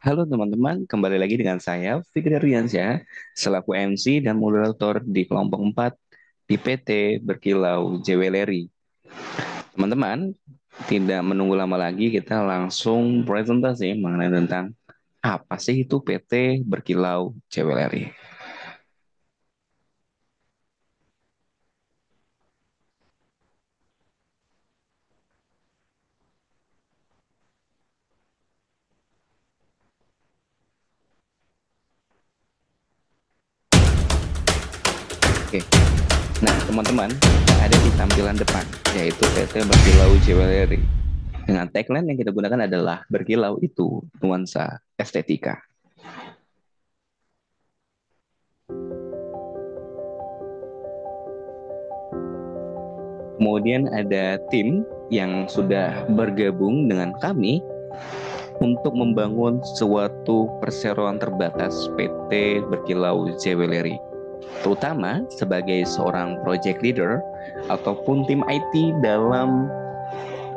Halo teman-teman, kembali lagi dengan saya, Fikri Ardiansyah, selaku MC dan moderator di kelompok 4 di PT Berkilau Jeweleri. Teman-teman, tidak menunggu lama lagi, kita langsung presentasi mengenai tentang apa sih itu PT Berkilau Jeweleri. Oke, nah teman-teman, ada di tampilan depan, yaitu PT Berkilau Jeweleri. Dengan tagline yang kita gunakan adalah berkilau itu nuansa estetika. Kemudian ada tim yang sudah bergabung dengan kami untuk membangun suatu perseroan terbatas PT Berkilau Jeweleri, terutama sebagai seorang project leader ataupun tim IT dalam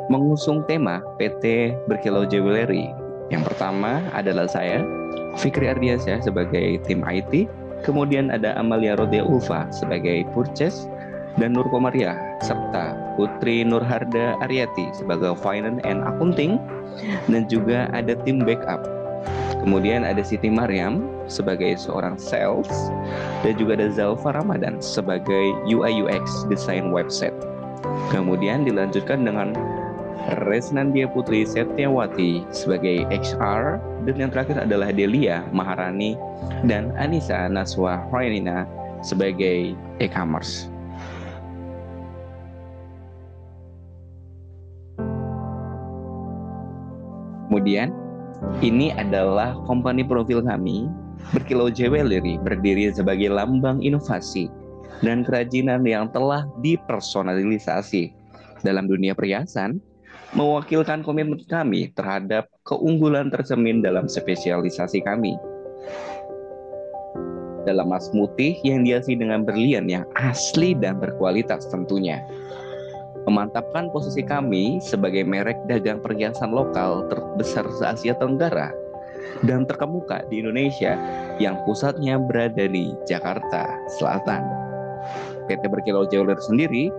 mengusung tema PT Berkilau Jeweleri. Yang pertama adalah saya, Fikri Ardiansyah sebagai tim IT, kemudian ada Amalia Rodia Ulfa sebagai purchase, dan Nur Komariah serta Putri Nurharda Aryati sebagai finance and accounting, dan juga ada tim backup. Kemudian ada Siti Mariam sebagai seorang sales, dan juga ada Zalfa Ramadan sebagai UI UX design website. Kemudian dilanjutkan dengan Resnandia Putri Setiawati sebagai HR, dan yang terakhir adalah Delia Maharani dan Anissa Naswa Rainina sebagai e-commerce. Kemudian, ini adalah company profil kami. Berkilau Jeweleri berdiri sebagai lambang inovasi dan kerajinan yang telah dipersonalisasi dalam dunia perhiasan, mewakilkan komitmen kami terhadap keunggulan tercermin dalam spesialisasi kami. Dalam emas putih yang dihiasi dengan berlian yang asli dan berkualitas tentunya. Memantapkan posisi kami sebagai merek dagang perhiasan lokal terbesar se-Asia Tenggara dan terkemuka di Indonesia yang pusatnya berada di Jakarta Selatan. PT Berkilau Jeweler sendiri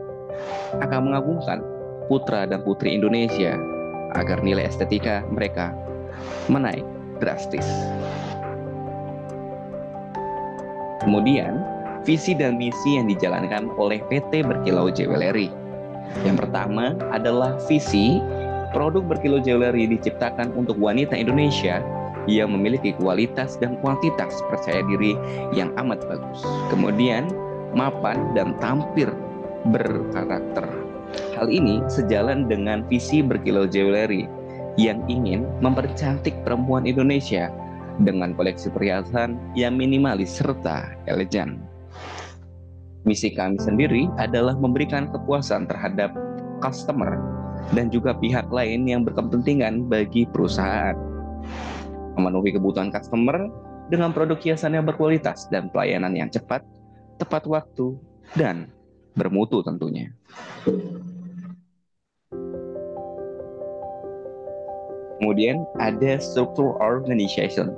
akan mengagumkan putra dan putri Indonesia agar nilai estetika mereka menaik drastis. Kemudian, visi dan misi yang dijalankan oleh PT Berkilau Jeweleri. Yang pertama adalah visi produk Berkilau Jeweleri diciptakan untuk wanita Indonesia yang memiliki kualitas dan kuantitas percaya diri yang amat bagus. Kemudian mapan dan tampil berkarakter. Hal ini sejalan dengan visi Berkilau Jeweleri yang ingin mempercantik perempuan Indonesia dengan koleksi perhiasan yang minimalis serta elegan. Misi kami sendiri adalah memberikan kepuasan terhadap customer dan juga pihak lain yang berkepentingan bagi perusahaan. Memenuhi kebutuhan customer dengan produk hiasan yang berkualitas dan pelayanan yang cepat, tepat waktu, dan bermutu tentunya. Kemudian ada struktur organization.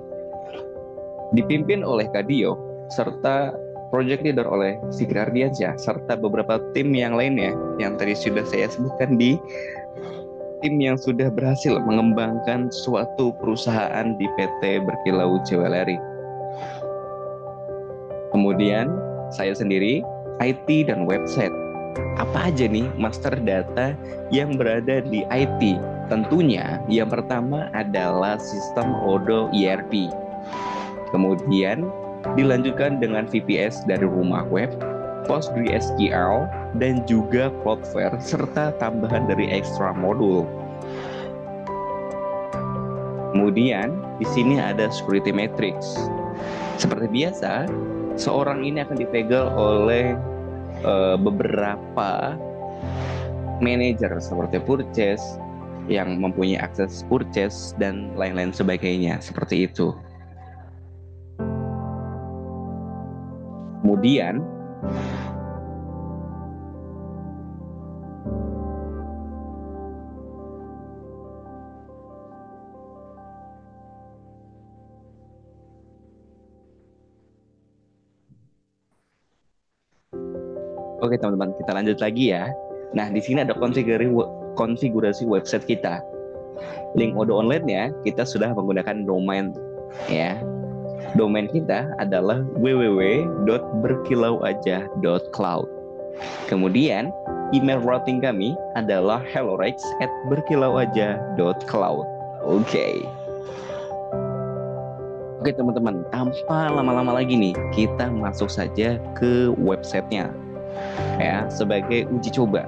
Dipimpin oleh Kadio, serta project leader oleh Fikri Ardiansyah, serta beberapa tim yang lainnya yang tadi sudah saya sebutkan di tim yang sudah berhasil mengembangkan suatu perusahaan di PT Berkilau Jeweleri. Kemudian saya sendiri IT dan website. Apa aja nih master data yang berada di IT? Tentunya yang pertama adalah sistem Odoo ERP. Kemudian Dilanjutkan dengan VPS dari rumah web, PostgreSQL, dan juga Cloudflare, serta tambahan dari extra modul. Kemudian, di sini ada security matrix. Seperti biasa, seorang ini akan dipegang oleh beberapa manajer seperti purchase, yang mempunyai akses purchase, dan lain-lain sebagainya, seperti itu. Kemudian, oke teman-teman, kita lanjut lagi ya. Nah, di sini ada konfigurasi website kita. Link Odoo Online-nya kita sudah menggunakan domain ya. Domain kita adalah www.berkilauaja.cloud. Kemudian email routing kami adalah hellorex@berkilauaja.cloud. Oke. Oke teman-teman, tanpa lama-lama lagi nih, kita masuk saja ke websitenya ya, sebagai uji coba.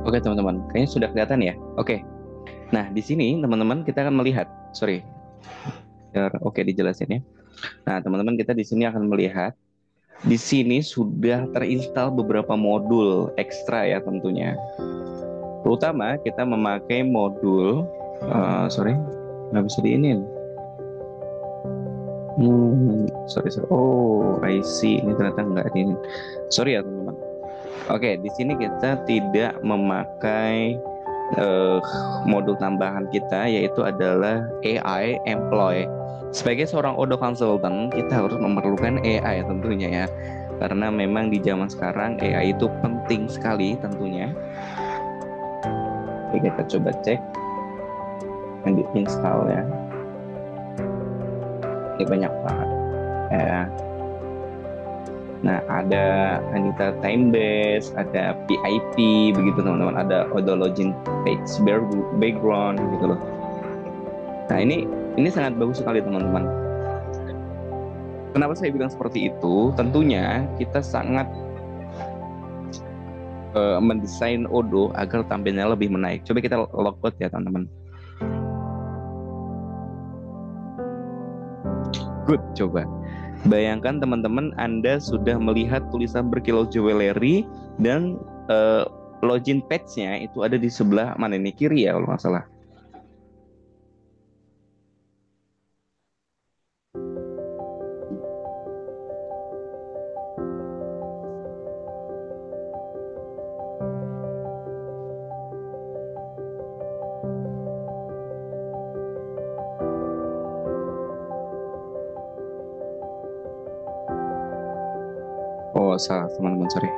Oke teman-teman, kayaknya sudah kelihatan ya. Oke. Nah, di sini teman-teman kita akan melihat, oke dijelasin ya. Nah, teman-teman kita di sini akan melihat di sini sudah terinstall beberapa modul ekstra ya tentunya. Terutama kita memakai modul, nggak bisa diinin. Oh, I see. Ini ternyata nggak diinin. Sorry ya teman-teman. Oke, di sini kita tidak memakai modul tambahan kita, yaitu adalah AI Employee. Sebagai seorang Odoo Consultant, kita harus memerlukan AI tentunya ya, karena memang di zaman sekarang AI itu penting sekali tentunya. Oke, kita coba cek yang di install ya. Ini banyak banget ya. Nah, ada Anita Timebase, ada PIP, begitu teman-teman. Ada Odoo Login Page Background, gitu loh. Nah, ini sangat bagus sekali teman-teman. Kenapa saya bilang seperti itu? Tentunya kita sangat mendesain Odoo agar tampilnya lebih menarik. Coba kita logout ya teman-teman. Good, coba. Bayangkan teman-teman, Anda sudah melihat tulisan Berkilau Jewelry dan login page-nya itu ada di sebelah mana ini, kiri ya kalau nggak salah. Oh salah teman-teman, sorry.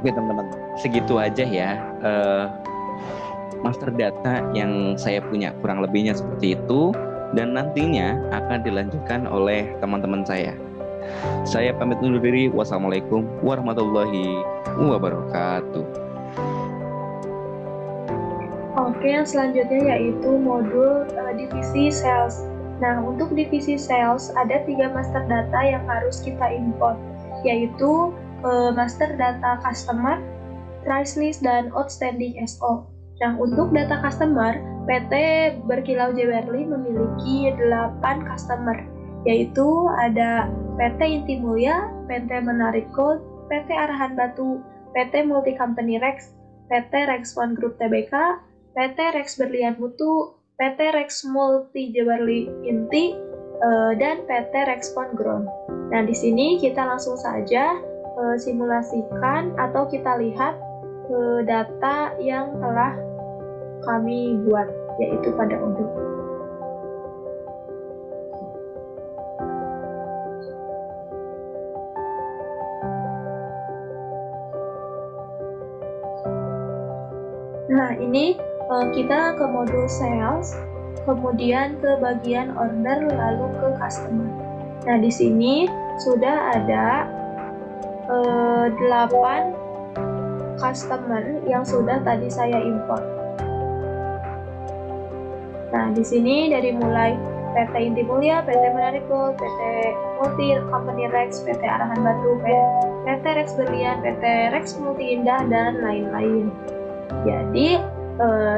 Oke teman-teman, segitu aja ya master data yang saya punya, kurang lebihnya seperti itu, dan nantinya akan dilanjutkan oleh teman-teman saya. Saya pamit undur diri. Wassalamualaikum warahmatullahi wabarakatuh. Oke, yang selanjutnya yaitu modul divisi sales. Nah, untuk divisi sales ada 3 master data yang harus kita import, yaitu master data customer, price list, dan outstanding SO. Nah, untuk data customer, PT Berkilau Jewelry memiliki 8 customer, yaitu ada PT Inti Mulya, PT Menarik Gold, PT Arahan Batu, PT Multi Company Rex, PT Rexfon Group Tbk, PT Rex Berlian Mutu, PT Rex Multi Jebarli Inti, dan PT Rexfon Ground. Nah, di sini kita langsung saja simulasikan atau kita lihat data yang telah kami buat, yaitu pada Odoo. Nah, ini kita ke modul sales, kemudian ke bagian order, lalu ke customer. Nah, di sini sudah ada 8 customer yang sudah tadi saya import. Nah, di sini dari mulai PT Inti Mulia, PT Menarik Gold, PT Multi Company Rex, PT Arahan Batu, PT Rex Berlian, PT Rex Multi Indah, dan lain-lain. Jadi,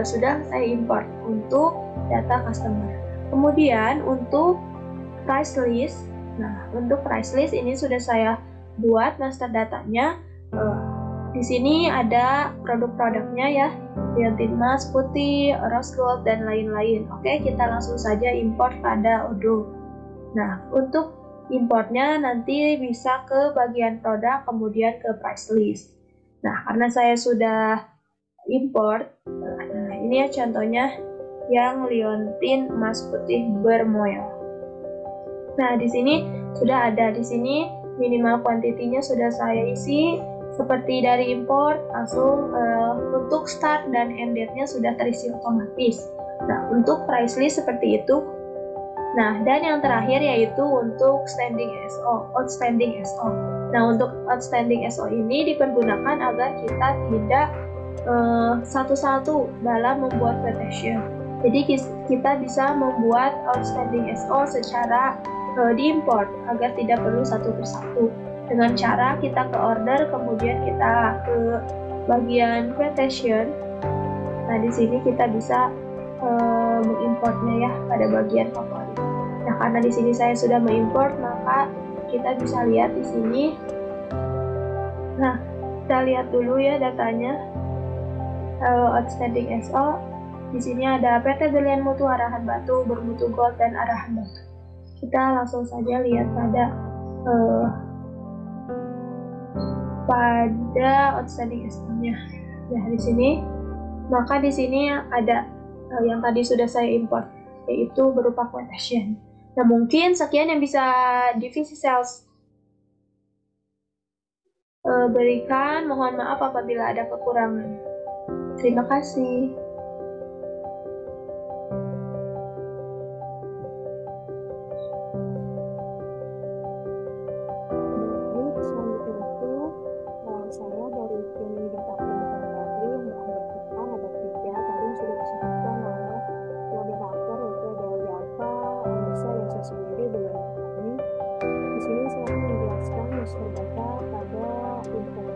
sudah saya import untuk data customer. Kemudian untuk price list, nah untuk price list ini sudah saya buat master datanya. Di sini ada produk-produknya ya, Biontin Emas, Putih, Rose Gold, dan lain-lain. Oke, kita langsung saja import pada Odoo. Nah, untuk importnya nanti bisa ke bagian produk, kemudian ke price list. Nah, karena saya sudah import, nah ini ya contohnya yang liontin emas putih bermoel. Nah, di sini sudah ada, di sini minimal kuantitinya sudah saya isi. Seperti dari import, langsung untuk start dan end date-nya sudah terisi otomatis. Nah, untuk price list seperti itu. Nah, dan yang terakhir yaitu untuk outstanding SO. Nah, untuk outstanding SO ini dipergunakan agar kita tidak satu-satu dalam membuat quotation. Jadi kita bisa membuat outstanding SO secara diimport agar tidak perlu satu persatu. Dengan cara kita ke order, kemudian kita ke bagian quotation. Nah, di sini kita bisa mengimportnya ya pada bagian favorit. Nah, karena di sini saya sudah mengimport, maka kita bisa lihat di sini. Nah, kita lihat dulu ya datanya. Outstanding SO. Di sini ada PT Berlian Mutu, Arahan Batu, Bermutu Gold, dan Arahan Batu. Kita langsung saja lihat pada outstanding SO-nya. Nah, di sini, maka di sini ada yang tadi sudah saya import, yaitu berupa quotation. Nah, mungkin sekian yang bisa divisi sales berikan. Mohon maaf apabila ada kekurangan. Terima kasih. Saya dari tim data tadi yang beranggotakan ada 3 tadi yang sudah disebutkan oleh moderator, yaitu ada Java, Anissa, yang saya sendiri dengan kami. Di sini saya akan menjelaskan master data pada inventory.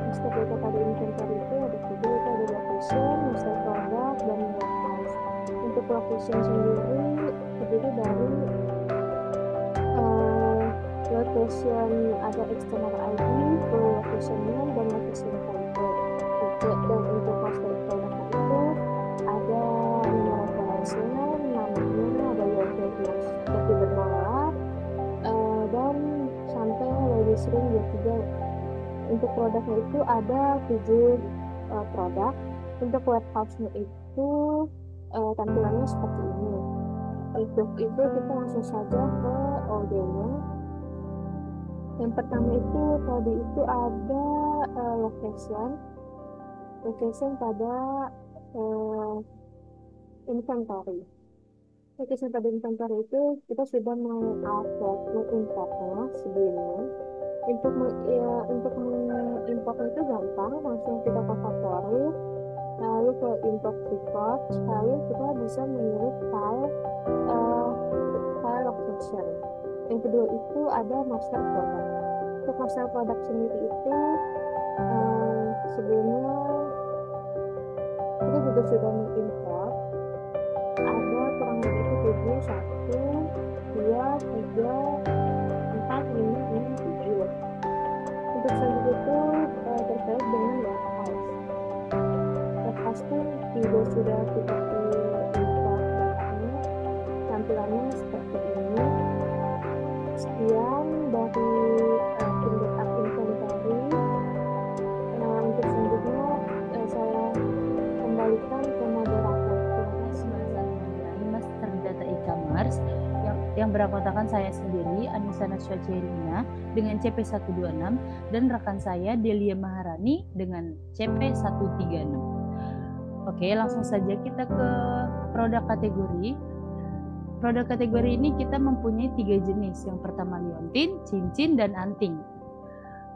Master data pada inventory itu ada 3, yaitu ada location, master product, dan warehouse. Untuk location sendiri terdiri dari location, ada external ID, full locationnya, dan location type. Dan untuk master product itu ada nomor operasional, namanya ada URL seperti bermalah, dan sampai registering 23. Untuk produknya itu ada 7 produk. Untuk warehouse-nya itu tampilannya seperti ini. Untuk itu kita langsung saja ke ordernya. Yang pertama itu tadi itu ada location pada inventory. Location pada inventory itu kita sudah mengupload importnya sebelumnya. Untuk mengimport itu gampang, langsung kita ke favorit, lalu ke import report, lalu kita bisa mengirim file location. Yang kedua itu ada master product. Untuk master product sendiri itu sebelumnya kita juga sudah mengimport, ada kurang lebih 7, 1, 2, 3, 4, 5, 6, 7. Untuk selanjutnya itu terkait dengan warehouse. yang beranggotakan saya sendiri, Anissa Nasya Cherina dengan CP126 dan rekan saya Delia Maharani dengan CP136. Oke, langsung saja kita ke produk kategori. Produk kategori ini kita mempunyai 3 jenis. Yang pertama liontin, cincin, dan anting.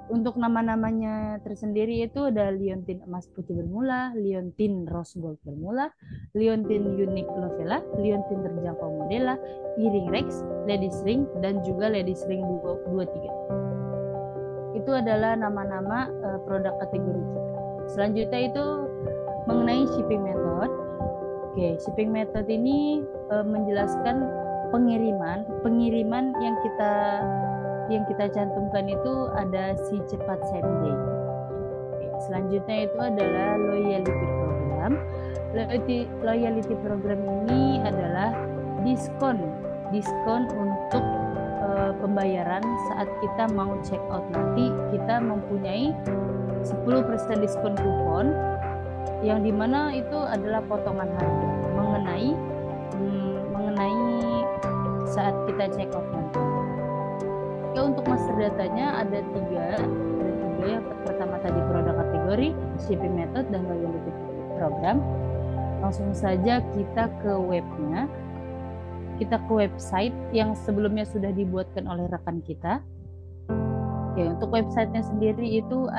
Untuk nama-namanya tersendiri itu ada liontin emas putih bermula, liontin rose gold bermula, liontin unique lovella, liontin terjangkau modela, earring rex, ladies ring, dan juga ladies ring 23. Itu adalah nama-nama produk kategori kita. Selanjutnya itu mengenai shipping method. Oke, shipping method ini menjelaskan pengiriman yang kita cantumkan itu ada si cepat same day. Selanjutnya itu adalah loyalty program. Loyalty program ini adalah diskon untuk pembayaran saat kita mau check out nanti. Kita mempunyai 10% diskon kupon yang dimana itu adalah potongan harga mengenai saat kita check out nanti. Oke, untuk master datanya ada tiga. Yang pertama tadi produk kategori, shipping method, dan loyalty program. Langsung saja kita ke webnya. Kita ke website yang sebelumnya sudah dibuatkan oleh rekan kita. Oke, untuk websitenya sendiri itu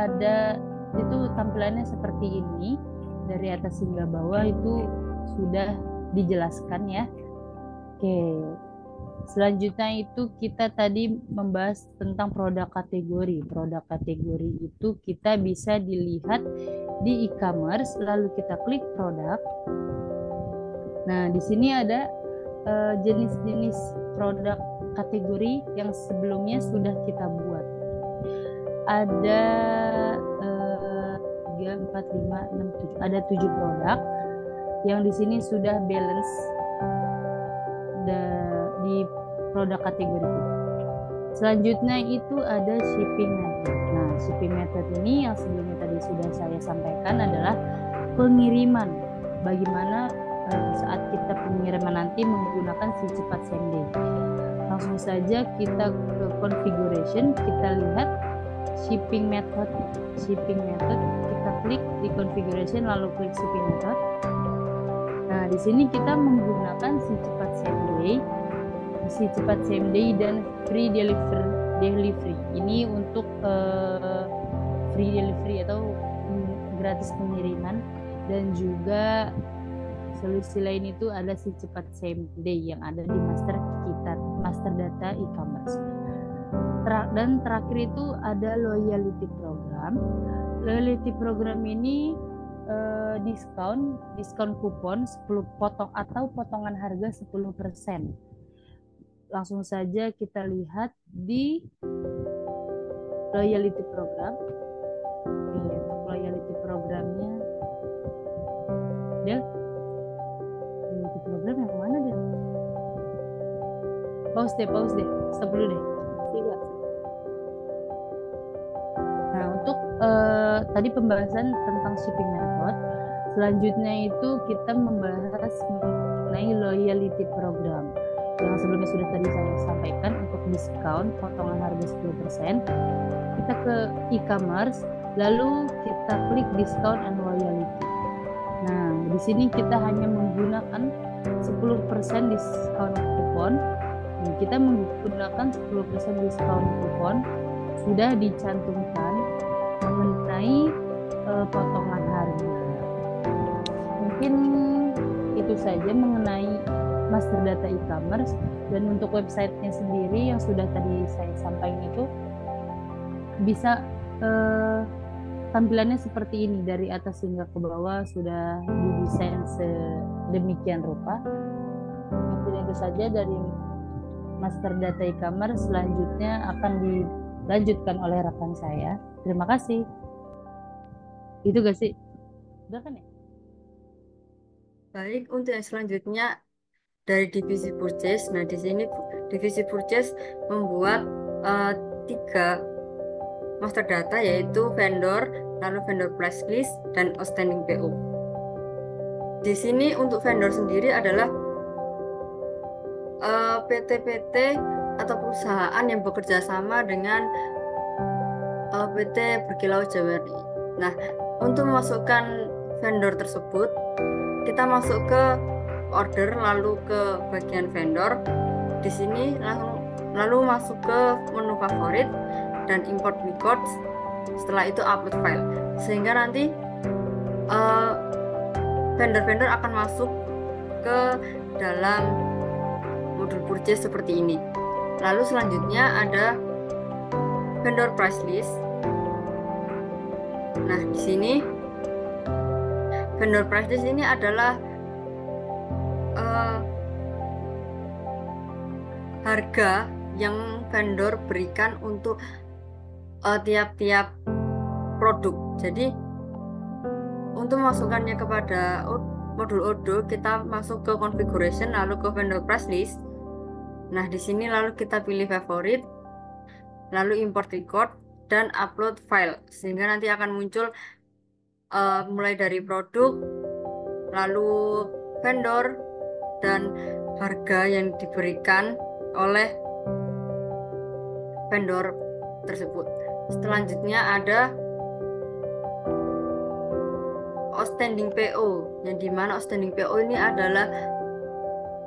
tampilannya seperti ini. Dari atas hingga bawah itu sudah dijelaskan ya. Oke. Selanjutnya itu kita tadi membahas tentang produk kategori. Produk kategori itu kita bisa dilihat di e-commerce, lalu kita klik produk. Nah, di sini ada jenis-jenis produk kategori yang sebelumnya sudah kita buat. Ada 3, 4, 5, 6, 7. Ada 7 produk yang di sini sudah balance di produk kategori kita. Selanjutnya itu ada shipping method. Nah, shipping method ini yang sebelumnya tadi sudah saya sampaikan adalah pengiriman. Bagaimana saat kita pengiriman nanti menggunakan si cepat same day. Langsung saja kita ke configuration, kita lihat shipping method. Kita klik di configuration lalu klik shipping method. Nah, di sini kita menggunakan si cepat same day dan free delivery. Ini untuk free delivery atau gratis pengiriman, dan juga solusi lain itu ada si cepat same day yang ada di master data e-commerce. Dan terakhir itu ada loyalty program. Loyalty program ini diskon kupon 10 potongan harga 10%. Langsung saja kita lihat di loyalty program. Untuk loyalty programnya, loyalty program yang mana deh? Pause deh, stop dulu deh. Nah, untuk tadi pembahasan tentang shipping method. Selanjutnya itu kita membahas mengenai loyalty program. Yang sebelumnya sudah tadi saya sampaikan untuk diskon potongan harga 10%. Kita ke e-commerce, lalu kita klik discount and loyalty. Nah, di sini kita hanya menggunakan 10% diskon kupon. Nah, kita menggunakan 10% diskon kupon sudah dicantumkan mengenai potongan harga. Mungkin itu saja mengenai master data e-commerce. Dan untuk websitenya sendiri yang sudah tadi saya sampaikan itu bisa tampilannya seperti ini, dari atas hingga ke bawah sudah didesain sedemikian rupa. Mungkin itu saja dari master data e-commerce. Selanjutnya akan dilanjutkan oleh rekan saya. Terima kasih. Itu gak sih? Udah kan ya? Baik, untuk yang selanjutnya dari divisi purchase. Nah, di sini divisi purchase membuat 3 master data, yaitu vendor, lalu vendor price list, dan outstanding PO. Di sini untuk vendor sendiri adalah PT-PT atau perusahaan yang bekerja sama dengan PT Berkilau Jewelry. Nah, untuk memasukkan vendor tersebut, kita masuk ke order, lalu ke bagian vendor. Di sini lalu masuk ke menu favorit dan import records. Setelah itu upload file. Sehingga nanti vendor-vendor akan masuk ke dalam modul purchase seperti ini. Lalu selanjutnya ada vendor price list. Nah, di sini vendor price list ini adalah harga yang vendor berikan untuk tiap-tiap produk. Jadi untuk memasukkannya kepada modul Odoo, kita masuk ke configuration lalu ke vendor price list. Nah, di sini lalu kita pilih favorit, lalu import record dan upload file, sehingga nanti akan muncul mulai dari produk, lalu vendor, dan harga yang diberikan oleh vendor tersebut. Selanjutnya ada outstanding PO, yang dimana outstanding PO ini adalah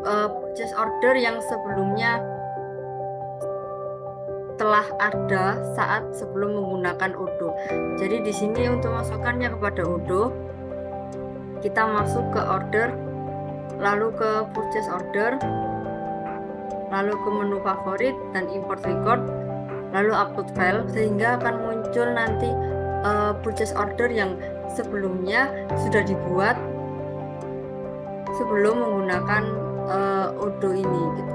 purchase order yang sebelumnya telah ada saat sebelum menggunakan Odoo. Jadi di sini untuk masukkannya kepada Odoo, kita masuk ke order, lalu ke purchase order, lalu ke menu favorit dan import record, lalu upload file, sehingga akan muncul nanti purchase order yang sebelumnya sudah dibuat sebelum menggunakan Odoo ini gitu.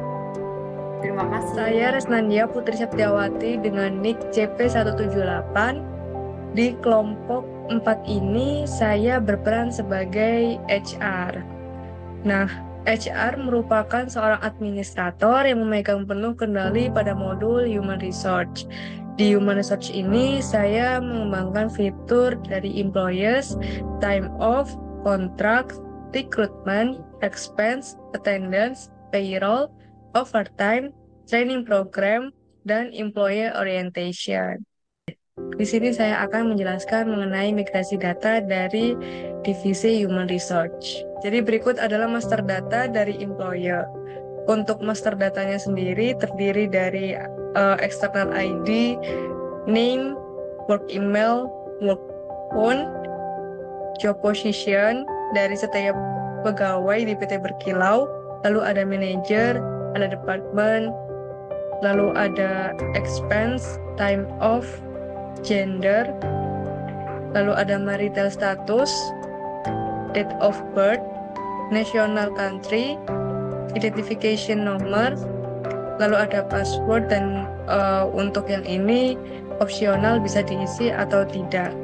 Terima kasih. Saya Resnandia Putri Septiawati dengan nick CP178. Di kelompok 4 ini saya berperan sebagai HR. Nah, HR merupakan seorang administrator yang memegang penuh kendali pada modul Human Resource. Di Human Resource ini saya mengembangkan fitur dari employees, time off, contract, recruitment, expense, attendance, payroll, overtime, training program, dan employee orientation. Di sini saya akan menjelaskan mengenai migrasi data dari divisi Human Resource. Jadi berikut adalah master data dari employer. Untuk master datanya sendiri terdiri dari external ID, name, work email, work phone, job position dari setiap pegawai di PT Berkilau, lalu ada manager, ada department, lalu ada expense, time off, gender, lalu ada marital status, date of birth, national country, identification number, lalu ada password, dan untuk yang ini opsional bisa diisi atau tidak.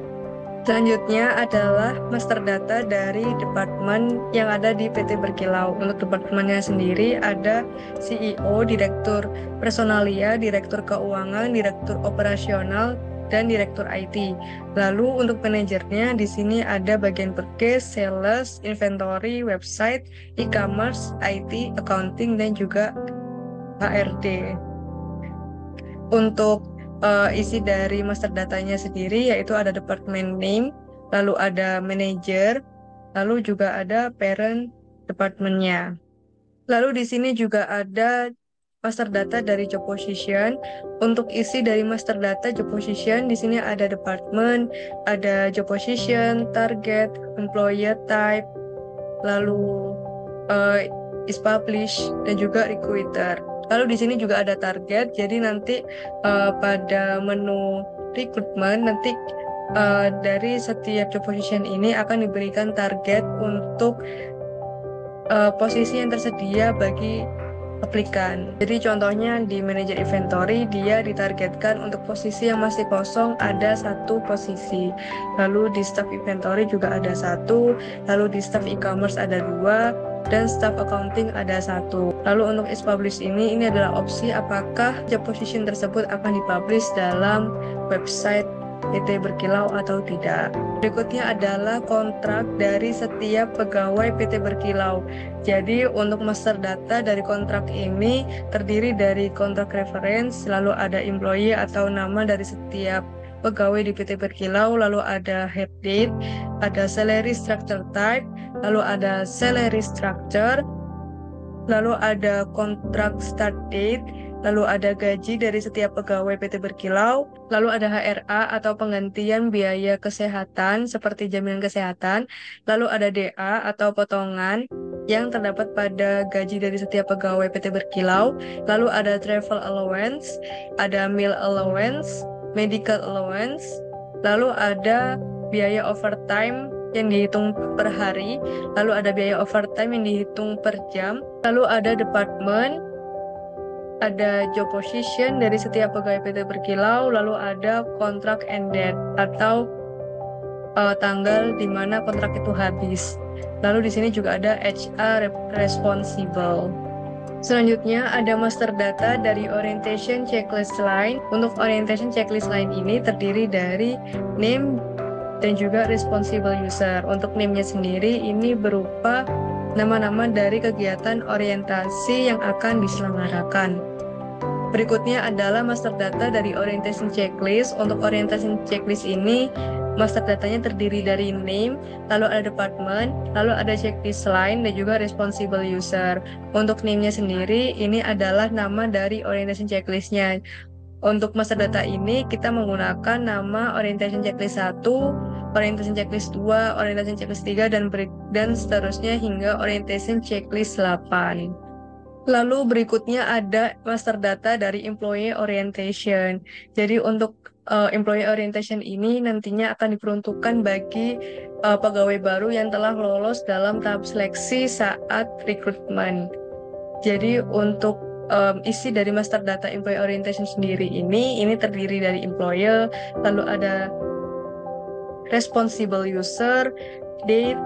Selanjutnya adalah master data dari departemen yang ada di PT Berkilau. Untuk departemennya sendiri ada CEO, Direktur Personalia, Direktur Keuangan, Direktur Operasional, dan Direktur IT. Lalu untuk manajernya di sini ada bagian purchase, sales, inventory, website, e-commerce, IT, accounting, dan juga HRD. Untuk isi dari master datanya sendiri yaitu ada department name, lalu ada manager, lalu juga ada parent departmentnya. Lalu di sini juga ada master data dari job position. Untuk isi dari master data job position di sini ada department, ada job position, target, employer type, lalu is published, dan juga recruiter. Lalu di sini juga ada target, jadi nanti pada menu recruitment nanti dari setiap job position ini akan diberikan target untuk posisi yang tersedia bagi aplikan. Jadi contohnya di manajer inventory dia ditargetkan untuk posisi yang masih kosong ada 1 posisi. Lalu di staff inventory juga ada 1, lalu di staff e-commerce ada 2, dan staff accounting ada 1. Lalu untuk is publish ini adalah opsi apakah job position tersebut akan dipublish dalam website PT Berkilau atau tidak. Berikutnya adalah kontrak dari setiap pegawai PT Berkilau. Jadi untuk master data dari kontrak ini terdiri dari kontrak reference, lalu ada employee atau nama dari setiap pegawai di PT Berkilau, lalu ada head date, ada salary structure type, lalu ada salary structure, lalu ada kontrak start date, lalu ada gaji dari setiap pegawai PT Berkilau, lalu ada HRA atau penggantian biaya kesehatan seperti jaminan kesehatan, lalu ada DA atau potongan yang terdapat pada gaji dari setiap pegawai PT Berkilau, lalu ada travel allowance, ada meal allowance, medical allowance, lalu ada biaya overtime yang dihitung per hari, lalu ada biaya overtime yang dihitung per jam, lalu ada department, ada job position dari setiap pegawai PT Berkilau, lalu ada kontrak end date atau tanggal di mana kontrak itu habis. Lalu di sini juga ada HR responsible. Selanjutnya ada master data dari orientation checklist line. Untuk orientation checklist line ini terdiri dari name dan juga responsible user. Untuk name-nya sendiri ini berupa nama-nama dari kegiatan orientasi yang akan diselenggarakan. Berikutnya adalah master data dari orientation checklist. Untuk orientation checklist ini master datanya terdiri dari name, lalu ada department, lalu ada checklist line, dan juga responsible user. Untuk name-nya sendiri, ini adalah nama dari orientation checklist-nya. Untuk master data ini, kita menggunakan nama orientation checklist 1, orientation checklist 2, orientation checklist 3, dan seterusnya hingga orientation checklist 8. Lalu berikutnya ada master data dari employee orientation. Jadi untuk employee orientation ini nantinya akan diperuntukkan bagi pegawai baru yang telah lolos dalam tahap seleksi saat rekrutmen. Jadi untuk isi dari master data employee orientation sendiri ini terdiri dari employer, lalu ada responsible user, date,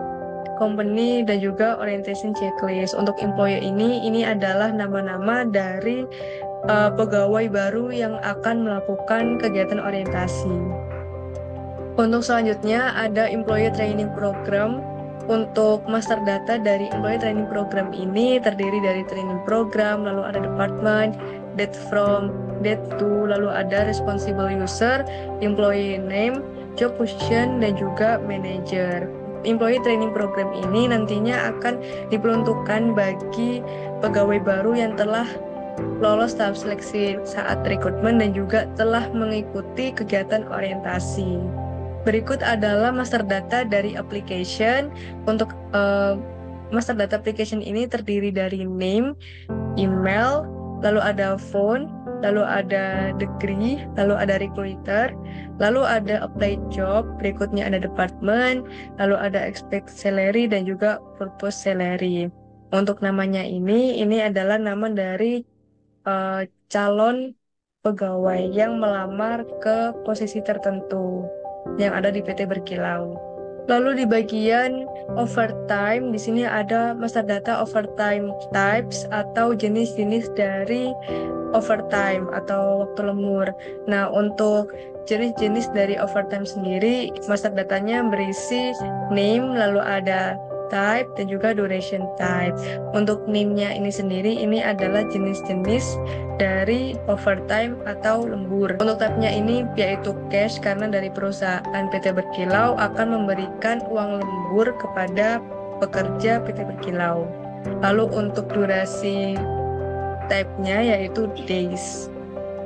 company, dan juga orientation checklist. Untuk employee ini adalah nama-nama dari pegawai baru yang akan melakukan kegiatan orientasi. Untuk selanjutnya ada employee training program. Untuk master data dari employee training program ini terdiri dari training program, lalu ada department, date from, date to, lalu ada responsible user, employee name, job position, dan juga manager. Employee training program ini nantinya akan diperuntukkan bagi pegawai baru yang telah lolos tahap seleksi saat rekrutmen dan juga telah mengikuti kegiatan orientasi. Berikut adalah master data dari application. Untuk master data application ini terdiri dari name, email, lalu ada phone, lalu ada degree, lalu ada recruiter, lalu ada apply job, berikutnya ada department, lalu ada expect salary, dan juga purpose salary. Untuk namanya ini adalah nama dari calon pegawai yang melamar ke posisi tertentu yang ada di PT Berkilau. Lalu di bagian overtime, di sini ada master data overtime types atau jenis-jenis dari overtime atau waktu lembur. Nah, untuk jenis-jenis dari overtime sendiri, master datanya berisi name, lalu ada type, dan juga duration type. Untuk name-nya ini sendiri, ini adalah jenis-jenis dari overtime atau lembur. Untuk type-nya ini yaitu cash, karena dari perusahaan PT Berkilau akan memberikan uang lembur kepada pekerja PT Berkilau. Lalu untuk durasi type-nya yaitu days.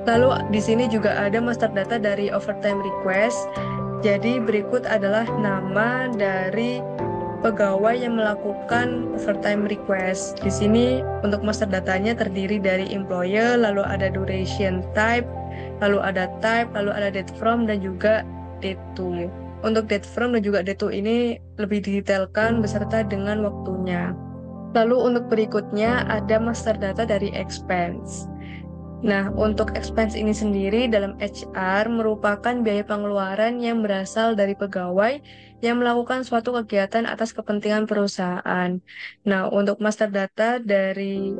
Lalu di sini juga ada master data dari overtime request. Jadi berikut adalah nama dari pegawai yang melakukan overtime request. Di sini untuk master datanya terdiri dari employer, lalu ada duration type, lalu ada type, lalu ada date from, dan juga date to. Untuk date from dan juga date to ini lebih didetailkan beserta dengan waktunya. Lalu untuk berikutnya ada master data dari expense. Nah, untuk expense ini sendiri dalam HR merupakan biaya pengeluaran yang berasal dari pegawai yang melakukan suatu kegiatan atas kepentingan perusahaan. Nah, untuk master data dari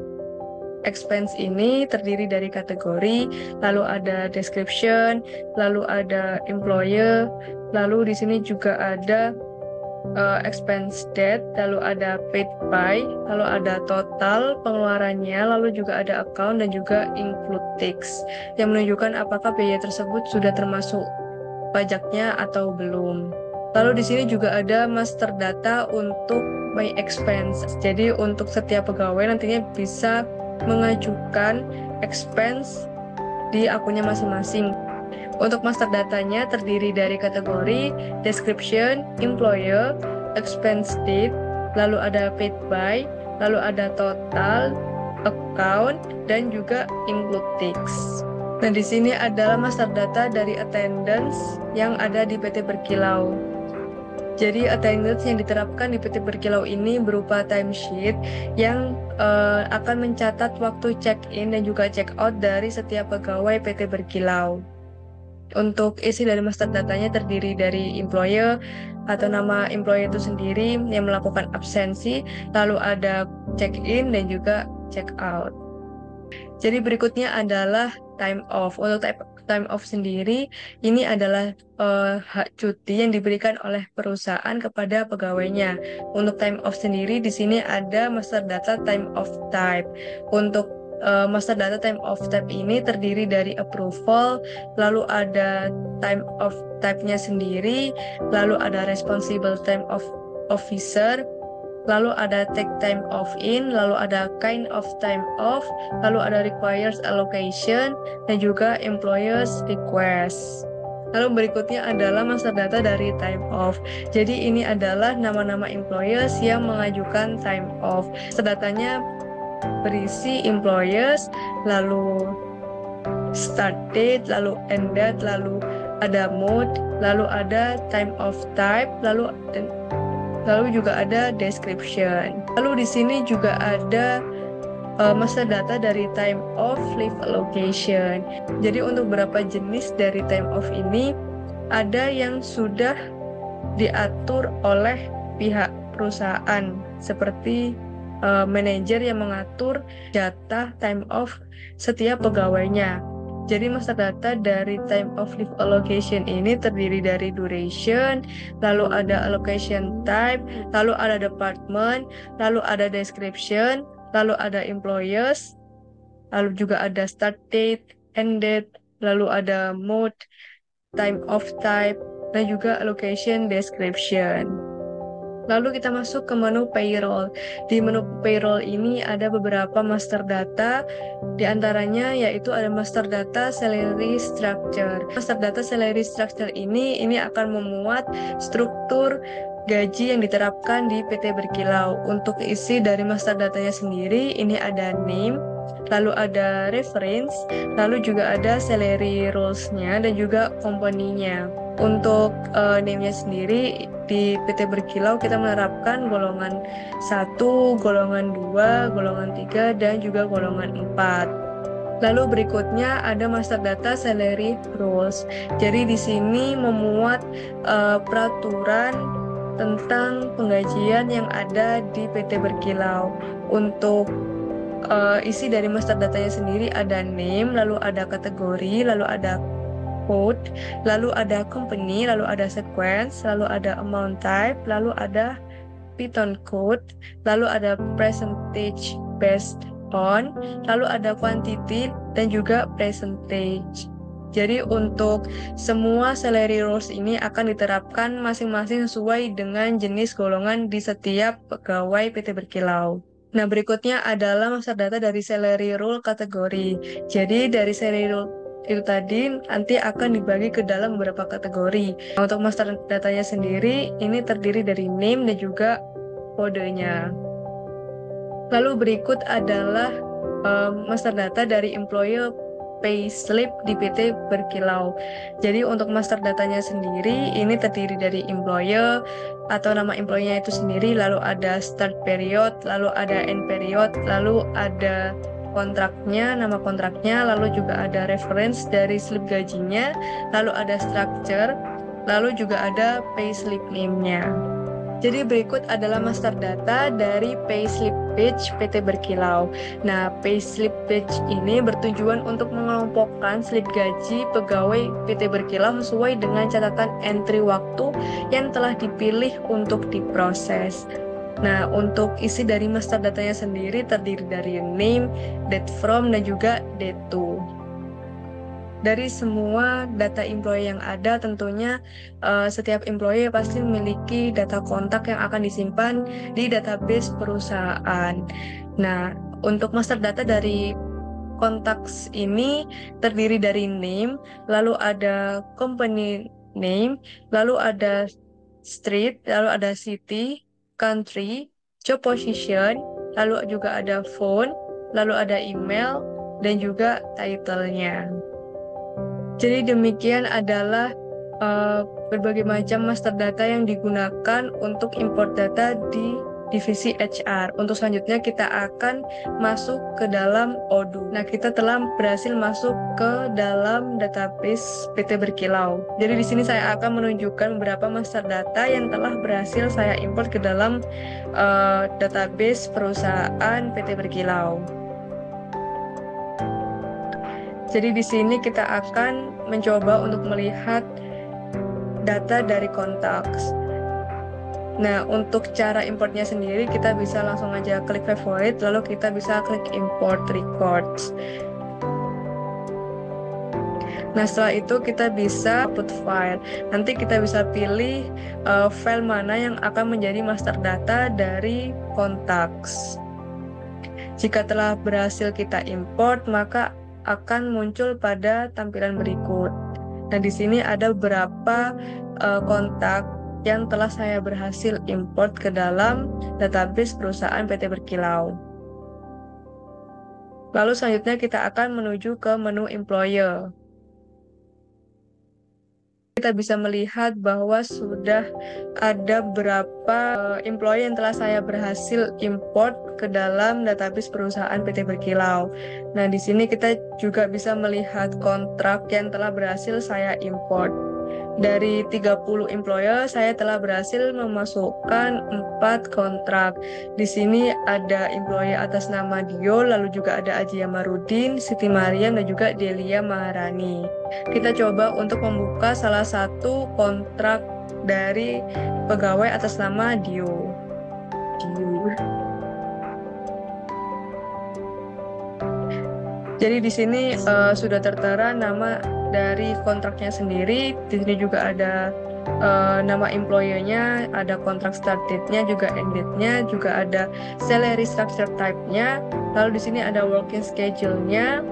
expense ini terdiri dari kategori, lalu ada description, lalu ada employer, lalu di sini juga ada expense date, lalu ada paid by, lalu ada total pengeluarannya, lalu juga ada account dan juga include tax yang menunjukkan apakah biaya tersebut sudah termasuk pajaknya atau belum. Lalu di sini juga ada master data untuk my expense. Jadi untuk setiap pegawai nantinya bisa mengajukan expense di akunnya masing-masing. Untuk master datanya terdiri dari kategori, description, employer, expense date, lalu ada paid by, lalu ada total, account, dan juga include tax. Nah, di sini adalah master data dari attendance yang ada di PT Berkilau. Jadi attendance yang diterapkan di PT Berkilau ini berupa timesheet yang akan mencatat waktu check-in dan juga check-out dari setiap pegawai PT Berkilau. Untuk isi dari master datanya terdiri dari employer atau nama employer itu sendiri yang melakukan absensi, lalu ada check-in dan juga check-out. Jadi berikutnya adalah time off. Untuk time off sendiri, ini adalah hak cuti yang diberikan oleh perusahaan kepada pegawainya. Untuk time off sendiri, di sini ada master data time off type. Untuk master data time off type ini terdiri dari approval, lalu ada time off type-nya sendiri, lalu ada responsible time off officer, lalu ada take time off in, lalu ada kind of time off, lalu ada requires allocation, dan juga employers request. Lalu berikutnya adalah master data dari time off. Jadi ini adalah nama-nama employers yang mengajukan time off. Datanya berisi employers, lalu start date, lalu end date, lalu ada mode, lalu ada time off type, lalu juga ada description. Lalu di sini juga ada master data dari time off leave allocation. Jadi untuk beberapa jenis dari time off ini ada yang sudah diatur oleh pihak perusahaan seperti manajer yang mengatur jatah time off setiap pegawainya. Jadi master data dari time off leave allocation ini terdiri dari duration, lalu ada allocation type, lalu ada department, lalu ada description, lalu ada employers, lalu juga ada start date, end date, lalu ada mode, time off type, dan juga allocation description. Lalu kita masuk ke menu payroll. Di menu payroll ini ada beberapa master data, di antaranya yaitu ada master data salary structure. Master data salary structure ini akan memuat struktur gaji yang diterapkan di PT Berkilau. Untuk isi dari master datanya sendiri, ini ada name, lalu ada reference, lalu juga ada salary rules-nya dan juga company-nya. Untuk name-nya sendiri di PT Berkilau kita menerapkan golongan 1, golongan 2, golongan 3, dan juga golongan 4. Lalu berikutnya ada master data salary rules. Jadi di sini memuat peraturan tentang penggajian yang ada di PT Berkilau. Untuk isi dari master datanya sendiri ada name, lalu ada kategori, lalu ada code, lalu ada company, lalu ada sequence, lalu ada amount type, lalu ada Python code, lalu ada percentage based on, lalu ada quantity dan juga percentage. Jadi untuk semua salary rules ini akan diterapkan masing-masing sesuai dengan jenis golongan di setiap pegawai PT Berkilau. Nah, berikutnya adalah master data dari salary rule kategori. Jadi dari salary rule itu tadi nanti akan dibagi ke dalam beberapa kategori. Nah, untuk master datanya sendiri ini terdiri dari name dan juga kodenya. Lalu berikut adalah master data dari employer pay slip di PT Berkilau. Jadi untuk master datanya sendiri ini terdiri dari employer atau nama employee-nya itu sendiri, lalu ada start period, lalu ada end period, lalu ada kontraknya, nama kontraknya, lalu juga ada reference dari slip gajinya, lalu ada structure, lalu juga ada pay slip name-nya. Jadi berikut adalah master data dari payslip page PT Berkilau. Nah, payslip page ini bertujuan untuk mengelompokkan slip gaji pegawai PT Berkilau sesuai dengan catatan entry waktu yang telah dipilih untuk diproses. Nah, untuk isi dari master datanya sendiri terdiri dari name, date from, dan juga date to. Dari semua data employee yang ada, tentunya setiap employee pasti memiliki data kontak yang akan disimpan di database perusahaan. Nah, untuk master data dari contacts ini terdiri dari name, lalu ada company name, lalu ada street, lalu ada city, country, job position, lalu juga ada phone, lalu ada email, dan juga title-nya. Jadi demikian adalah berbagai macam master data yang digunakan untuk import data di divisi HR. Untuk selanjutnya kita akan masuk ke dalam Odoo. Nah, kita telah berhasil masuk ke dalam database PT Berkilau. Jadi di sini saya akan menunjukkan beberapa master data yang telah berhasil saya import ke dalam database perusahaan PT Berkilau. Jadi di sini kita akan mencoba untuk melihat data dari contacts. Nah, untuk cara importnya sendiri kita bisa langsung aja klik favorite, lalu kita bisa klik import records. Nah, setelah itu kita bisa put file. Nanti kita bisa pilih file mana yang akan menjadi master data dari contacts. Jika telah berhasil kita import, maka akan muncul pada tampilan berikut. Nah, di sini ada beberapa kontak yang telah saya berhasil import ke dalam database perusahaan PT Berkilau. Lalu selanjutnya kita akan menuju ke menu employer. Kita bisa melihat bahwa sudah ada beberapa employee yang telah saya berhasil import ke dalam database perusahaan PT Berkilau. Nah, di sini kita juga bisa melihat kontrak yang telah berhasil saya import. Dari 30 employer, saya telah berhasil memasukkan 4 kontrak. Di sini ada employee atas nama Dio, lalu juga ada Aji Yamarudin, Siti Mariam, dan juga Delia Maharani. Kita coba untuk membuka salah satu kontrak dari pegawai atas nama Dio. Jadi di sini sudah tertera nama dari kontraknya sendiri. Di sini juga ada nama employer-nya, ada kontrak start date-nya, juga end date-nya, juga ada salary structure type-nya. Lalu di sini ada working schedule-nya,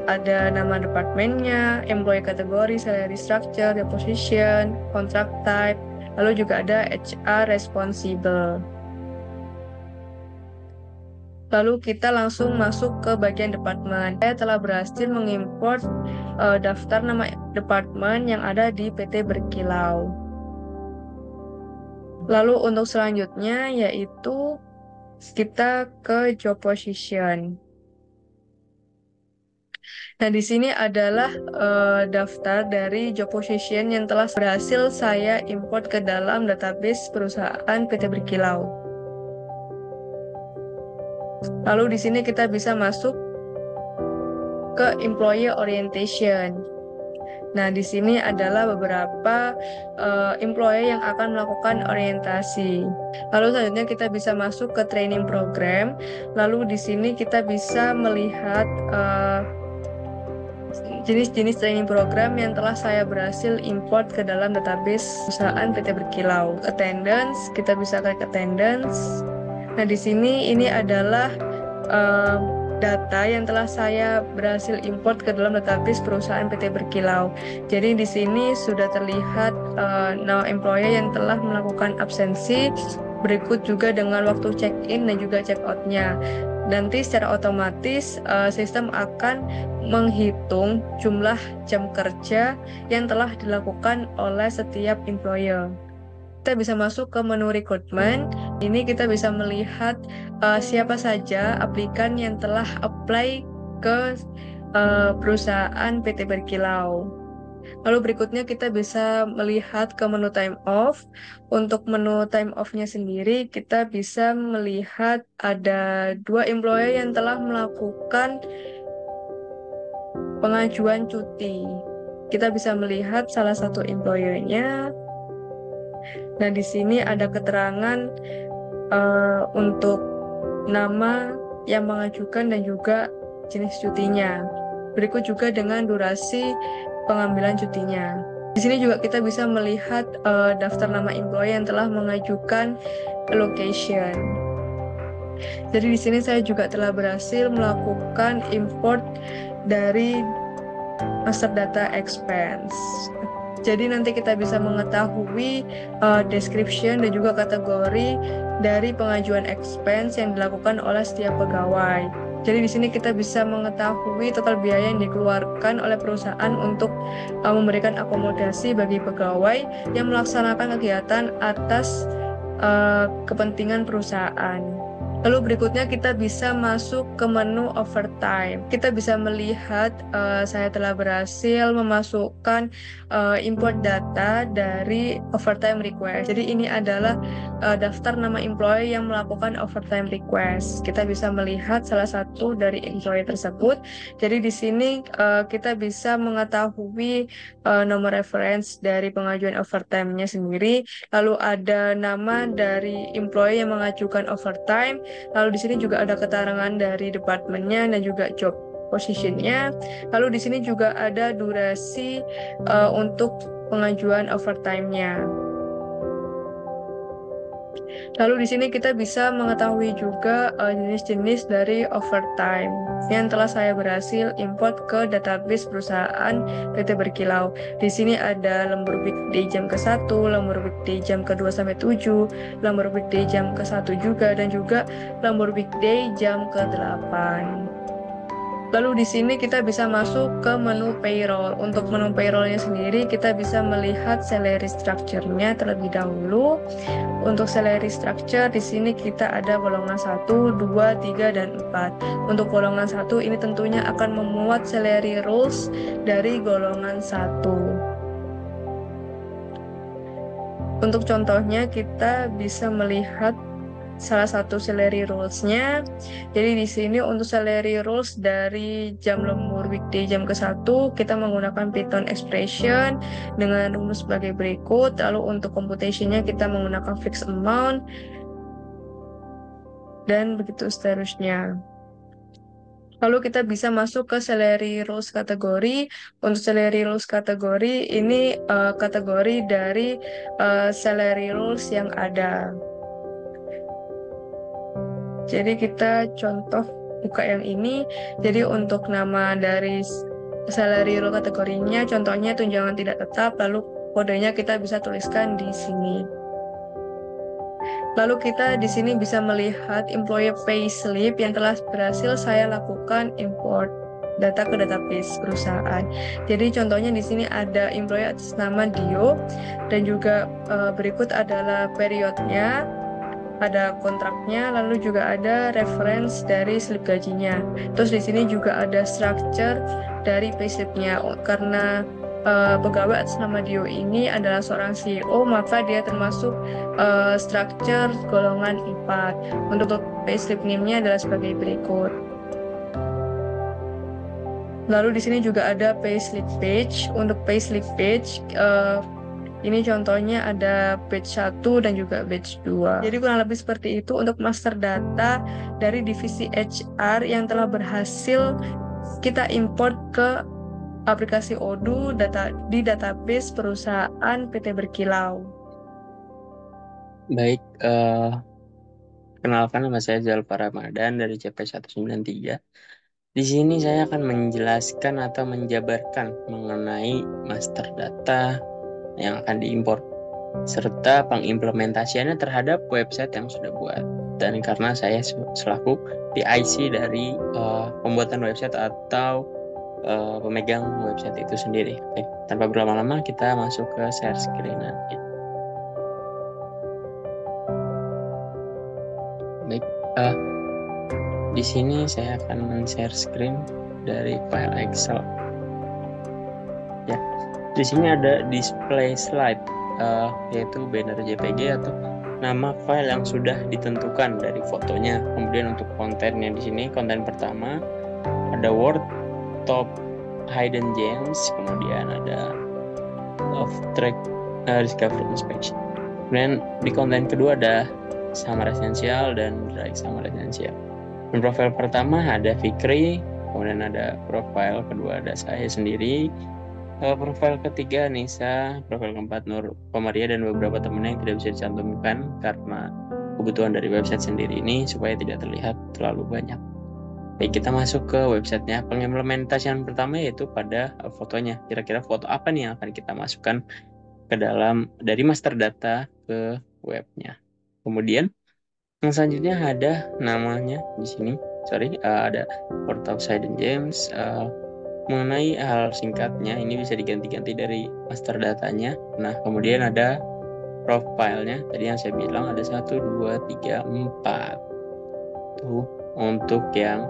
ada nama departemennya, employee kategori, salary structure, the position, contract type, lalu juga ada HR responsible. Lalu kita langsung masuk ke bagian departemen. Saya telah berhasil mengimport daftar nama departemen yang ada di PT Berkilau. Lalu untuk selanjutnya yaitu kita ke job position. Nah, di sini adalah daftar dari job position yang telah berhasil saya import ke dalam database perusahaan PT Berkilau. Lalu di sini kita bisa masuk ke employee orientation. Nah, di sini adalah beberapa employee yang akan melakukan orientasi. Lalu selanjutnya kita bisa masuk ke training program. Lalu di sini kita bisa melihat jenis-jenis training program yang telah saya berhasil import ke dalam database perusahaan PT Berkilau. Attendance, kita bisa klik attendance. Nah, di sini ini adalah data yang telah saya berhasil import ke dalam database perusahaan PT Berkilau. Jadi di sini sudah terlihat nama employee yang telah melakukan absensi, berikut juga dengan waktu check-in dan juga check-out-nya. Nanti secara otomatis sistem akan menghitung jumlah jam kerja yang telah dilakukan oleh setiap employer. Kita bisa masuk ke menu recruitment. Ini kita bisa melihat siapa saja aplikan yang telah apply ke perusahaan PT Berkilau. Lalu berikutnya kita bisa melihat ke menu time off. Untuk menu time off-nya sendiri, kita bisa melihat ada 2 employee yang telah melakukan pengajuan cuti. Kita bisa melihat salah satu employer-nya. Nah, di sini ada keterangan untuk nama yang mengajukan dan juga jenis cutinya. Berikut juga dengan durasi pengambilan cutinya. Di sini juga kita bisa melihat daftar nama employee yang telah mengajukan allocation. Jadi di sini saya juga telah berhasil melakukan import dari master data expense. Jadi nanti kita bisa mengetahui description dan juga kategori dari pengajuan expense yang dilakukan oleh setiap pegawai. Jadi di sini kita bisa mengetahui total biaya yang dikeluarkan oleh perusahaan untuk memberikan akomodasi bagi pegawai yang melaksanakan kegiatan atas kepentingan perusahaan. Lalu berikutnya kita bisa masuk ke menu overtime. Kita bisa melihat saya telah berhasil memasukkan import data dari overtime request. Jadi ini adalah daftar nama employee yang melakukan overtime request. Kita bisa melihat salah satu dari employee tersebut. Jadi di sini kita bisa mengetahui nomor reference dari pengajuan overtime-nya sendiri. Lalu ada nama dari employee yang mengajukan overtime. Lalu di sini juga ada keterangan dari departemennya dan juga job position-nya. Lalu di sini juga ada durasi untuk pengajuan overtime-nya. Lalu di sini kita bisa mengetahui juga jenis-jenis dari overtime yang telah saya berhasil import ke database perusahaan PT Berkilau. Di sini ada lembur weekday jam ke-1, lembur weekday jam ke-2 sampai 7, lembur weekday jam ke-1 juga, dan juga lembur weekday jam ke-8. Lalu di sini kita bisa masuk ke menu payroll. Untuk menu payrollnya sendiri kita bisa melihat salary structure-nya terlebih dahulu. Untuk salary structure di sini kita ada golongan 1, 2, 3, dan 4. Untuk golongan 1 ini tentunya akan memuat salary rules dari golongan 1. Untuk contohnya kita bisa melihat salah satu salary rules-nya. Jadi di sini untuk salary rules dari jam lembur weekday jam ke-1 kita menggunakan Python expression dengan rumus sebagai berikut. Lalu untuk computation-nya kita menggunakan fixed amount dan begitu seterusnya. Lalu kita bisa masuk ke salary rules kategori. Untuk salary rules kategori ini kategori dari salary rules yang ada. Jadi kita contoh buka yang ini. Jadi untuk nama dari salary rule kategorinya, contohnya tunjangan tidak tetap, lalu kodenya kita bisa tuliskan di sini. Lalu kita di sini bisa melihat employee payslip yang telah berhasil saya lakukan import data ke database perusahaan. Jadi contohnya di sini ada employee atas nama Dio dan juga berikut adalah periodnya, ada kontraknya, lalu juga ada reference dari slip gajinya. Terus di sini juga ada structure dari payslipnya. Karena pegawai atas nama Dio ini adalah seorang CEO, maka dia termasuk structure golongan 4. Untuk payslip name-nya adalah sebagai berikut. Lalu di sini juga ada payslip page. Untuk payslip page ini contohnya ada batch 1 dan juga batch 2. Jadi kurang lebih seperti itu untuk master data dari divisi HR yang telah berhasil kita import ke aplikasi Odoo di database perusahaan PT Berkilau. Baik, kenalkan nama saya Zalfa Ramadan dari CP193. Di sini saya akan menjelaskan atau menjabarkan mengenai master data yang akan diimpor serta pengimplementasiannya terhadap website yang sudah buat. Dan karena saya selaku PIC dari pembuatan website atau pemegang website itu sendiri. Oke, tanpa berlama-lama kita masuk ke share screen nanti. Baik, di sini saya akan men-share screen dari file Excel. Ya, Di sini ada display slide, yaitu banner JPG atau nama file yang sudah ditentukan dari fotonya. Kemudian untuk kontennya di sini, konten pertama ada Word Top Hidden Gems, kemudian ada Off Track Discovery Inspection. Kemudian di konten kedua ada Summer Essential dan Dry Summer Essential. Dan profil pertama ada Fikri, kemudian ada profil kedua ada saya sendiri, profil ketiga Nisa, profil keempat Nur Komaria dan beberapa temennya yang tidak bisa dicantumkan karena kebutuhan dari website sendiri ini supaya tidak terlihat terlalu banyak. Baik, kita masuk ke websitenya. Pengimplementasian pertama yaitu pada fotonya. Kira-kira foto apa nih yang akan kita masukkan ke dalam dari master data ke webnya. Kemudian yang selanjutnya ada namanya di sini. Ada Word of Hidden Gems. Mengenai hal singkatnya, ini bisa diganti-ganti dari master datanya. Nah, kemudian ada profilnya. Tadi yang saya bilang ada 1, 2, 3, 4. Tuh, untuk yang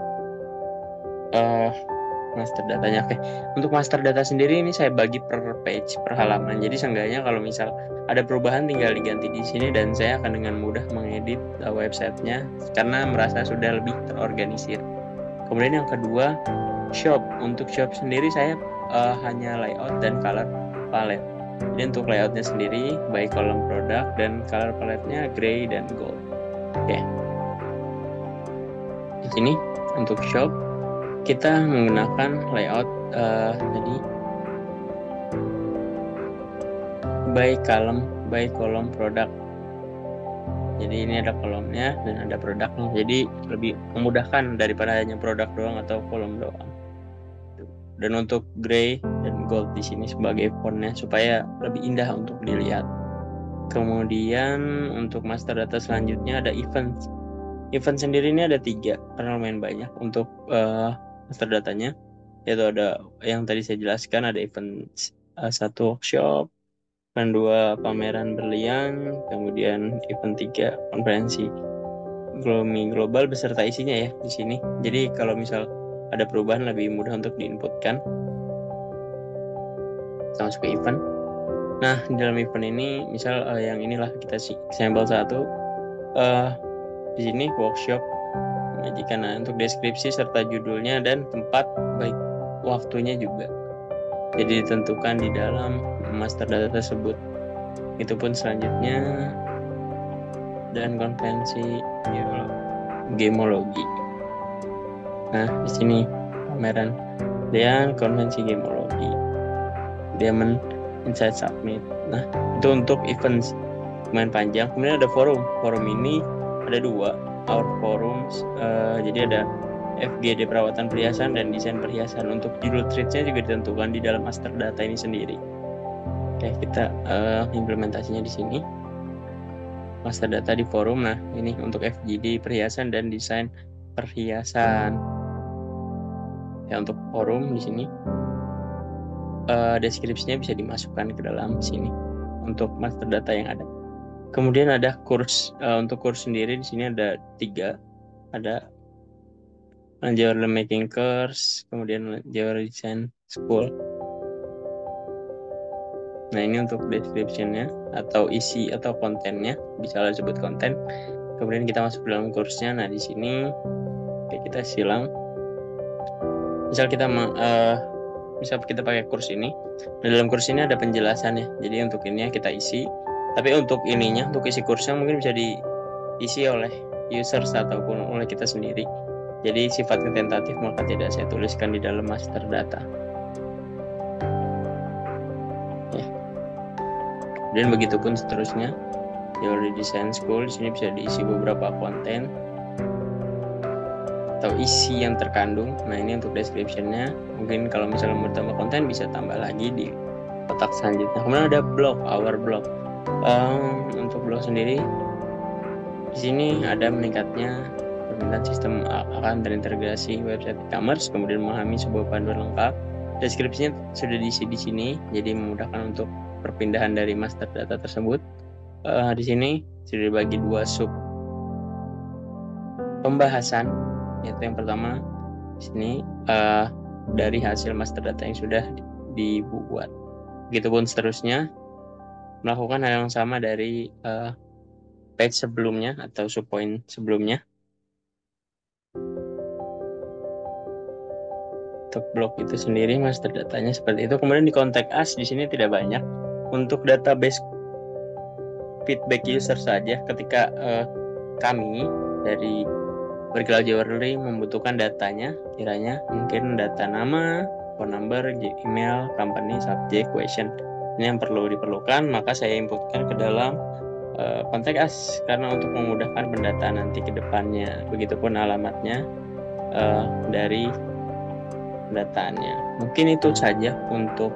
master datanya. Oke, untuk master data sendiri ini saya bagi per page, per halaman. Jadi seenggaknya kalau misal ada perubahan tinggal diganti di sini dan saya akan dengan mudah mengedit websitenya karena merasa sudah lebih terorganisir. Kemudian yang kedua, shop. Untuk shop sendiri saya hanya layout dan color palette. Jadi untuk layoutnya sendiri baik kolom produk dan color palette-nya gray dan gold. Oke. Di sini untuk shop kita menggunakan layout tadi by kolom produk. Jadi ini ada kolomnya dan ada produknya. Jadi lebih memudahkan daripada hanya produk doang atau kolom doang. Dan untuk gray dan gold di sini sebagai fontnya supaya lebih indah untuk dilihat. Kemudian untuk master data selanjutnya ada event. Event sendiri ini ada 3 karena lumayan banyak untuk master datanya. Yaitu ada yang tadi saya jelaskan, ada event 1 workshop, event 2 pameran berlian, kemudian event 3 konferensi global beserta isinya ya di sini. Jadi kalau misal ada perubahan lebih mudah untuk diinputkan. Kita masuk ke event. Nah, di dalam event ini misal yang inilah kita sampel 1. Di sini workshop majikan. Nah, untuk deskripsi serta judulnya dan tempat baik waktunya juga. Jadi ditentukan di dalam master data tersebut. Itu pun selanjutnya dan konvensi gemologi. Nah, di sini pameran dan konvensi gemologi. Diamond Insight Summit. Nah, itu untuk events lumayan panjang. Kemudian ada forum. Forum ini ada 2, Our Forums. Jadi ada FGD perawatan perhiasan dan desain perhiasan. Untuk judul threads-nya juga ditentukan di dalam master data ini sendiri. Oke, kita implementasinya di sini. Master data di forum. Nah, ini untuk FGD perhiasan dan desain perhiasan. Ya, untuk forum di sini deskripsinya bisa dimasukkan ke dalam sini untuk master data yang ada. Kemudian ada kurs. Untuk kurs sendiri di sini ada 3. Ada Jewelry Making Course, kemudian Jewelry Design School. Nah, ini untuk description-nya atau isi atau kontennya, bisa disebut konten. Kemudian kita masuk ke dalam kursnya. Nah, di sini kita silang. Misal kita pakai kurs ini. Nah, dalam kurs ini ada penjelasannya. Jadi untuk ini kita isi. Tapi untuk ininya, untuk isi kursnya mungkin bisa diisi oleh users ataupun oleh kita sendiri. Jadi sifatnya tentatif, maka tidak saya tuliskan di dalam master data. Ya. Dan begitu pun seterusnya. Jewelry Design School di sini bisa diisi beberapa konten atau isi yang terkandung. Nah, ini untuk description-nya. Mungkin kalau misalnya mau tambah konten bisa tambah lagi di kotak selanjutnya. Kemudian ada blog, our blog. Untuk blog sendiri di sini ada meningkatnya permintaan sistem akan terintegrasi website e-commerce, kemudian memahami sebuah panduan lengkap. Deskripsinya sudah diisi di sini, jadi memudahkan untuk perpindahan dari master data tersebut. Di sini sudah dibagi 2 sub pembahasan. Yaitu yang pertama di sini dari hasil master data yang sudah dibuat. Begitupun seterusnya, melakukan hal yang sama dari page sebelumnya atau subpoint sebelumnya. Untuk blog itu sendiri master datanya seperti itu. Kemudian di contact us di sini tidak banyak. Untuk database feedback user saja, ketika kami dari Berkilau Jewelry membutuhkan datanya, kiranya mungkin data nama, phone number, email, company, subject, question. Ini yang perlu diperlukan, maka saya inputkan ke dalam contact us karena untuk memudahkan pendataan nanti ke depannya. Begitupun alamatnya dari pendataannya. Mungkin itu saja untuk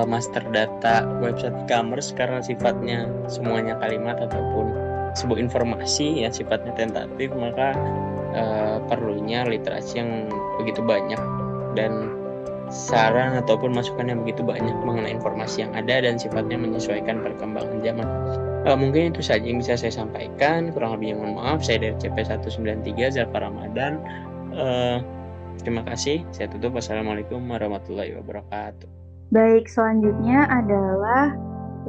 master data website e-commerce karena sifatnya semuanya kalimat ataupun sebuah informasi ya sifatnya tentatif, maka perlunya literasi yang begitu banyak dan saran ataupun masukan yang begitu banyak mengenai informasi yang ada dan sifatnya menyesuaikan perkembangan zaman. Mungkin itu saja yang bisa saya sampaikan. Kurang lebihnya mohon maaf. Saya dari CP193 Zalfa Ramadan. Terima kasih. Saya tutup. Wassalamualaikum warahmatullahi wabarakatuh. Baik, selanjutnya adalah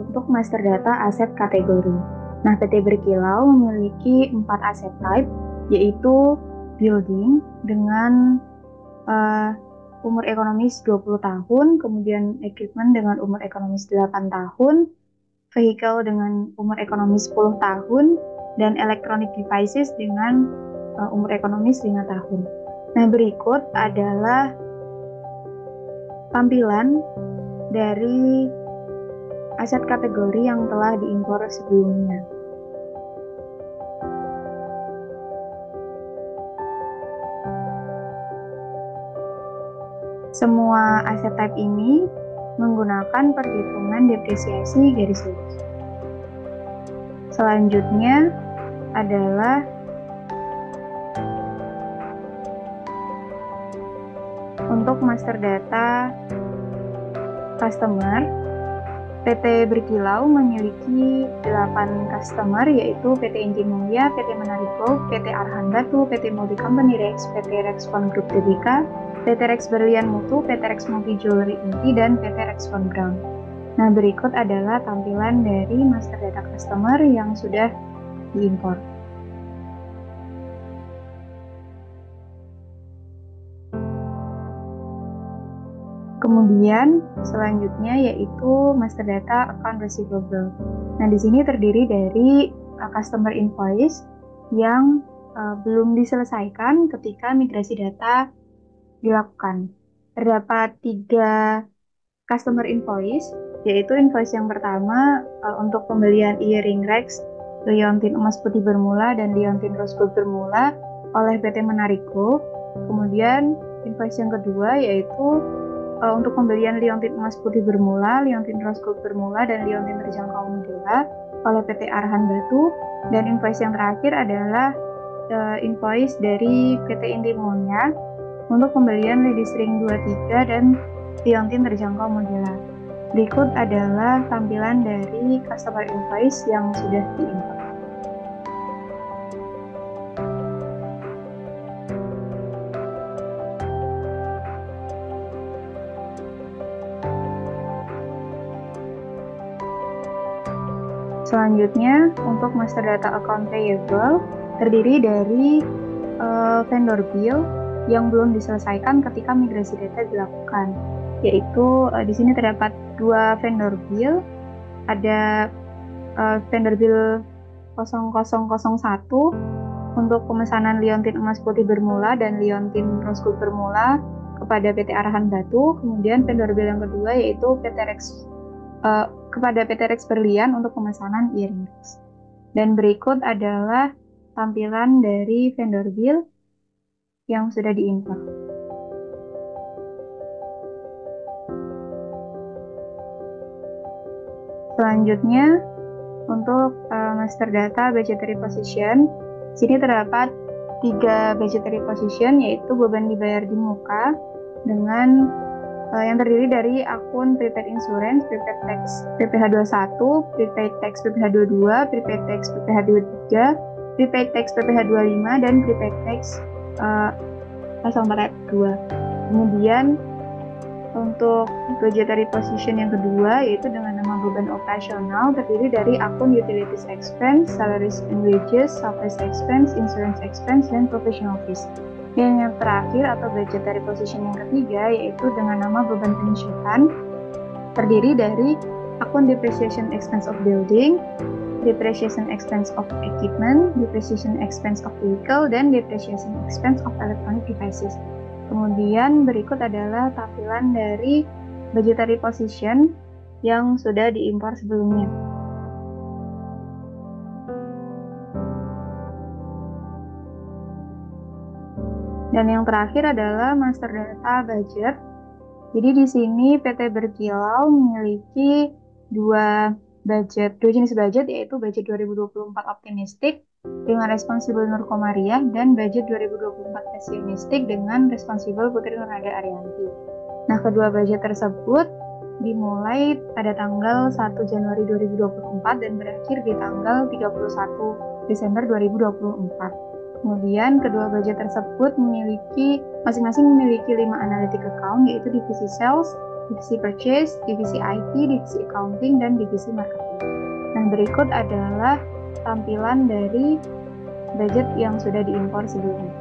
untuk master data aset kategori. Nah, PT Berkilau memiliki 4 aset type, yaitu building dengan umur ekonomis 20 tahun, kemudian equipment dengan umur ekonomis 8 tahun, vehicle dengan umur ekonomis 10 tahun, dan electronic devices dengan umur ekonomis 5 tahun. Nah, berikut adalah tampilan dari aset kategori yang telah diimpor sebelumnya. Semua aset type ini menggunakan perhitungan depresiasi garis lurus. Selanjutnya adalah untuk master data customer. PT Berkilau memiliki 8 customer, yaitu PT Inti Mulia, PT Menariko, PT Arhan Batu, PT Multi Company Rex, PT Rexpon Group Tbk, PT Rex Berlian Mutu, PT Rex Multi Jewelry Inti, dan PT Rexpon Brown. Nah, berikut adalah tampilan dari master data customer yang sudah diimpor. Kemudian selanjutnya yaitu master data account receivable. Nah, di sini terdiri dari customer invoice yang belum diselesaikan ketika migrasi data dilakukan. Terdapat 3 customer invoice, yaitu invoice yang pertama untuk pembelian earring Rex, liontin emas putih bermula dan liontin rose gold bermula oleh PT Menariko. Kemudian invoice yang kedua yaitu untuk pembelian liontin emas putih bermula, liontin rose gold bermula, dan liontin terjangkau modela oleh PT Arhan Batu. Dan invoice yang terakhir adalah invoice dari PT Inti Mulia untuk pembelian ladies ring 23 dan liontin terjangkau modela. Berikut adalah tampilan dari customer invoice yang sudah diimpor. Selanjutnya, untuk master data account payable terdiri dari vendor bill yang belum diselesaikan ketika migrasi data dilakukan, yaitu di sini terdapat 2 vendor bill, ada vendor bill 0001 untuk pemesanan liontin emas putih bermula dan liontin rose gold bermula kepada PT Arhan Batu, kemudian vendor bill yang kedua yaitu PT Rex kepada PT Rex Berlian untuk pemesanan earring Rex. Dan berikut adalah tampilan dari vendor bill yang sudah diimpor. Selanjutnya, untuk master data budgetary position, sini terdapat 3 budgetary position, yaitu beban dibayar di muka dengan yang terdiri dari akun prepaid insurance, prepaid tax PPh 21, prepaid tax PPh 22, prepaid tax PPh 23, prepaid tax PPh 25, dan prepaid tax 04 2. Kemudian Untuk budgetary position yang kedua yaitu dengan nama beban operasional terdiri dari akun utilities expense, salaries and wages, supplies expense, insurance expense, dan professional fees. Dan yang terakhir atau budgetary position yang ketiga yaitu dengan nama beban pengisian terdiri dari akun depreciation expense of building, depreciation expense of equipment, depreciation expense of vehicle, dan depreciation expense of electronic devices. Kemudian berikut adalah tampilan dari budgetary position yang sudah diimpor sebelumnya. Dan yang terakhir adalah master data budget. Jadi di sini PT Berkilau memiliki dua jenis budget, yaitu budget 2024 optimistik dengan responsibel Nur Komariah dan budget 2024 pesimistik dengan responsibel Putri Nurhada Ariyanti. Nah, kedua budget tersebut dimulai pada tanggal 1 Januari 2024 dan berakhir di tanggal 31 Desember 2024. Kemudian kedua budget tersebut masing-masing memiliki 5 analytic account, yaitu divisi sales, divisi purchase, divisi IT, divisi accounting, dan divisi marketing. Nah, berikut adalah tampilan dari budget yang sudah diimpor sebelumnya.